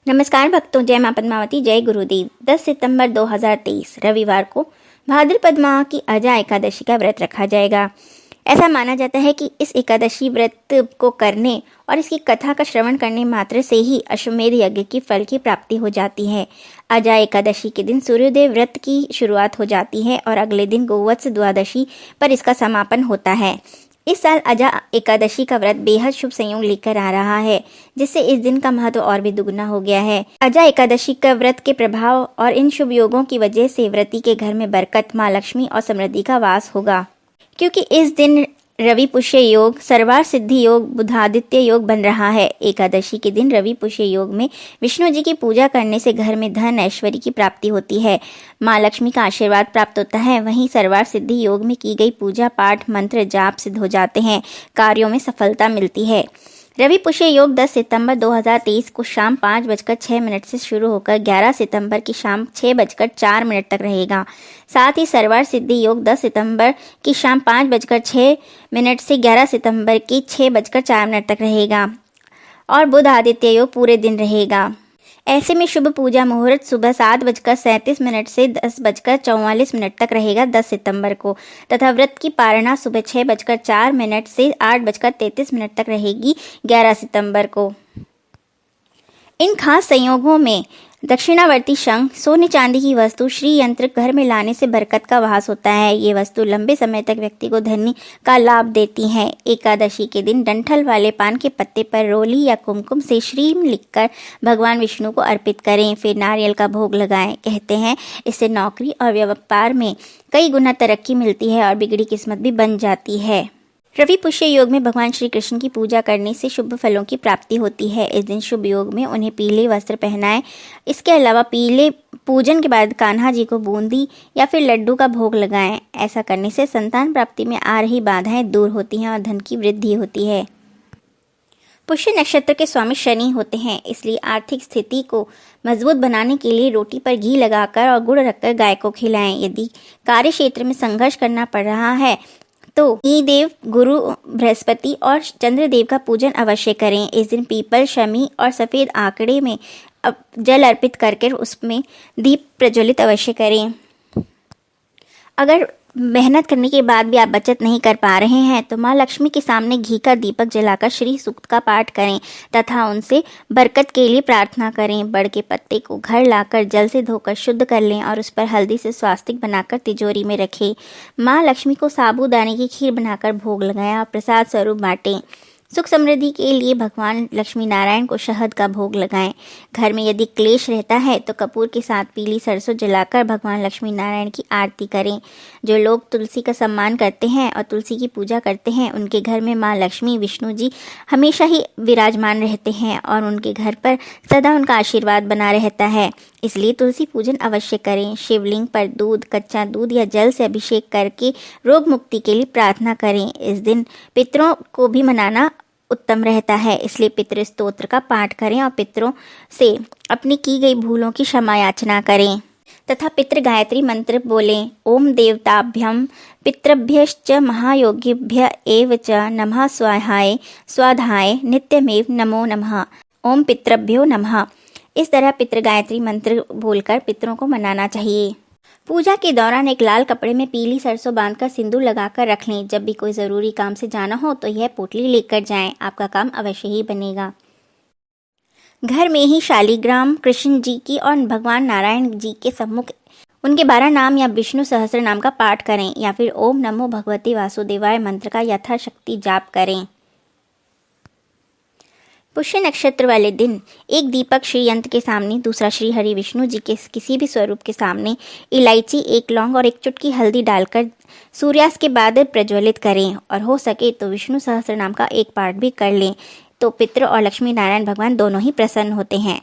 नमस्कार भक्तों, जय मां पद्मावती, जय गुरुदेव। 10 सितंबर 2023 रविवार को भाद्रपद माह की अजा एकादशी का व्रत रखा जाएगा। ऐसा माना जाता है कि इस एकादशी व्रत को करने और इसकी कथा का श्रवण करने मात्र से ही अश्वमेध यज्ञ की फल की प्राप्ति हो जाती है। अजा एकादशी के दिन सूर्योदय व्रत की शुरुआत हो जाती है और अगले दिन गोवत्स द्वादशी पर इसका समापन होता है। इस साल अजा एकादशी का व्रत बेहद शुभ संयोग लेकर आ रहा है, जिससे इस दिन का महत्व और भी दुगना हो गया है। अजा एकादशी का व्रत के प्रभाव और इन शुभ योगों की वजह से व्रती के घर में बरकत, मां लक्ष्मी और समृद्धि का वास होगा, क्योंकि इस दिन रवि पुष्य योग, सर्वार सिद्धि योग, बुधादित्य योग बन रहा है। एकादशी के दिन रवि पुष्य योग में विष्णु जी की पूजा करने से घर में धन ऐश्वर्य की प्राप्ति होती है, मां लक्ष्मी का आशीर्वाद प्राप्त होता है। वहीं सर्वार सिद्धि योग में की गई पूजा पाठ मंत्र जाप सिद्ध हो जाते हैं, कार्यों में सफलता मिलती है। रवि पुष्य योग 10 सितंबर 2023 को शाम 5:06 से शुरू होकर 11 सितंबर की शाम 6:04 तक रहेगा। साथ ही सर्वार सिद्धि योग 10 सितंबर की शाम 5:06 से 11 सितंबर की 6:04 तक रहेगा और बुध आदित्य योग पूरे दिन रहेगा। ऐसे में शुभ पूजा मुहूर्त सुबह 7:37 से 10:44 तक रहेगा 10 सितंबर को, तथा व्रत की पारणा सुबह 6:04 से 8:33 तक रहेगी 11 सितंबर को। इन खास संयोगों में दक्षिणावर्ती शंख, सोने चांदी की वस्तु, श्री यंत्र घर में लाने से बरकत का वास होता है। ये वस्तु लंबे समय तक व्यक्ति को धन का लाभ देती हैं। एकादशी के दिन डंठल वाले पान के पत्ते पर रोली या कुमकुम से श्रीम लिखकर भगवान विष्णु को अर्पित करें, फिर नारियल का भोग लगाएं। कहते हैं इससे नौकरी और व्यापार में कई गुना तरक्की मिलती है और बिगड़ी किस्मत भी बन जाती है। रवि पुष्य योग में भगवान श्री कृष्ण की पूजा करने से शुभ फलों की प्राप्ति होती है। इस दिन शुभ योग में उन्हें पीले वस्त्र पहनाएं। इसके अलावा पीले पूजन के बाद कान्हा जी को बूंदी या फिर लड्डू का भोग लगाएं। ऐसा करने से संतान प्राप्ति में आ रही बाधाएं दूर होती हैं और धन की वृद्धि होती है। पुष्य नक्षत्र के स्वामी शनि होते हैं, इसलिए आर्थिक स्थिति को मजबूत बनाने के लिए रोटी पर घी लगाकर और गुड़ रखकर गाय को खिलाएं। यदि कार्य क्षेत्र में संघर्ष करना पड़ रहा है तो ई देव, गुरु बृहस्पति और चंद्रदेव का पूजन अवश्य करें। इस दिन पीपल, शमी और सफ़ेद आंकड़े में जल अर्पित करके उसमें दीप प्रज्वलित अवश्य करें। अगर मेहनत करने के बाद भी आप बचत नहीं कर पा रहे हैं तो माँ लक्ष्मी के सामने घी का दीपक जलाकर श्री सूक्त का पाठ करें तथा उनसे बरकत के लिए प्रार्थना करें। बड़ के पत्ते को घर लाकर जल से धोकर शुद्ध कर लें और उस पर हल्दी से स्वास्तिक बनाकर तिजोरी में रखें। माँ लक्ष्मी को साबूदाने की खीर बनाकर भोग लगाएं और प्रसाद स्वरूप बांटें। सुख समृद्धि के लिए भगवान लक्ष्मी नारायण को शहद का भोग लगाएं। घर में यदि क्लेश रहता है तो कपूर के साथ पीली सरसों जलाकर भगवान लक्ष्मी नारायण की आरती करें। जो लोग तुलसी का सम्मान करते हैं और तुलसी की पूजा करते हैं, उनके घर में माँ लक्ष्मी, विष्णु जी हमेशा ही विराजमान रहते हैं और उनके घर पर सदा उनका आशीर्वाद बना रहता है। इसलिए तुलसी पूजन अवश्य करें। शिवलिंग पर दूध, कच्चा दूध या जल से अभिषेक करके रोग मुक्ति के लिए प्रार्थना करें। इस दिन पितरों को भी मनाना उत्तम रहता है, इसलिए पितृ स्तोत्र का पाठ करें और पितरों से अपनी की गई भूलों की क्षमा याचना करें तथा पितृ गायत्री मंत्र बोलें। ओम देवताभ्यम पितृभ्यश्च महायोगिभ्य एव च नमः स्वाहाय स्वाधाय नित्यमेव नमो नमः। ओम पितृभ्यो नमः। इस तरह पितृ गायत्री मंत्र बोलकर पितरों को मनाना चाहिए। पूजा के दौरान एक लाल कपड़े में पीली सरसों बांधकर सिंदूर लगाकर रख लें। जब भी कोई ज़रूरी काम से जाना हो तो यह पोटली लेकर जाएं, आपका काम अवश्य ही बनेगा। घर में ही शालिग्राम कृष्ण जी की और भगवान नारायण जी के सम्मुख उनके 12 नाम या विष्णु सहस्त्र नाम का पाठ करें या फिर ओम नमो भगवते वासुदेवाय मंत्र का यथाशक्ति जाप करें। पुष्य नक्षत्र वाले दिन एक दीपक श्री यंत्र के सामने, दूसरा श्री हरि विष्णु जी के किसी भी स्वरूप के सामने इलायची, एक लौंग और एक चुटकी हल्दी डालकर सूर्यास्त के बाद प्रज्वलित करें और हो सके तो विष्णु सहस्त्र नाम का एक पाठ भी कर लें, तो पितृ और लक्ष्मी नारायण भगवान दोनों ही प्रसन्न होते हैं।